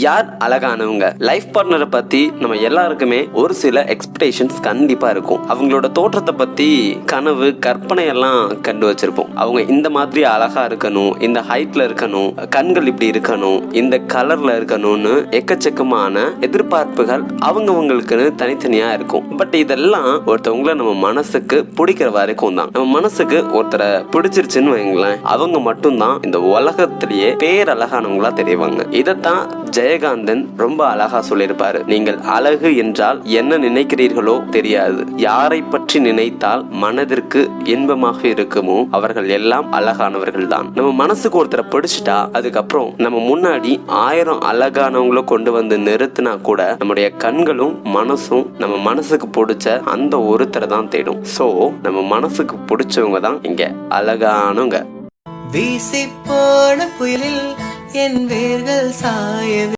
யார் அழகானவங்க? லைஃப் பார்ட்னரை பத்தி நம்ம எல்லாருக்குமே ஒரு சில எக்ஸ்பெக்டேஷன்ஸ் கண்டிப்பா இருக்கும். அவங்களோட தோற்றத்தை பத்தி கனவு கற்பனை எல்லாம் கண்டு வச்சிருப்போம். அவங்க இந்த மாதிரி அழகா இருக்கணும், இந்த ஹைட்ல இருக்கணும், கண்கள் இப்படி இருக்கணும், இந்த கலர்ல இருக்கணும்னு எக்கச்சக்கமான எதிர்பார்ப்புகள் அவங்கவுங்களுக்குன்னு தனித்தனியா இருக்கும். பட் இதெல்லாம் ஒருத்தவங்கள நம்ம மனசுக்கு பிடிக்கிற வரைக்கும் தான். நம்ம மனசுக்கு ஒருத்தரை பிடிச்சிருச்சுன்னு வைங்களேன், அவங்க மட்டும்தான் இந்த உலகத்திலேயே பேரழகானவங்களா தெரிவாங்க. இதைத்தான் ஜெயகாந்தன் ரொம்ப அழகா சொல்லியிருப்பாரு. நீங்கள் அழகு என்றால் என்ன நினைக்கிறீர்களோ தெரியாது, யாரை பற்றி நினைத்தால் மனதிற்கு இன்பமாக இருக்குமோ அவர்கள் எல்லாம் அழகானவர்கள் தான். நம்ம மனசுக்கு ஒருத்தரை பிடிச்சிட்டா அதுக்கப்புறம் நம்ம முன்னாடி 1000 அழகானவங்கள கொண்டு வந்து நிறுத்தினா கூட நம்முடைய கண்களும் மனசும் நம்ம மனசுக்கு பிடிச்ச அந்த ஒருத்தரை தான் தேடும். சோ நம்ம மனசுக்கு பிடிச்சவங்க தான் இங்க அழகானவங்க. வீசி போன புயலில் என் வேர்கள் சாய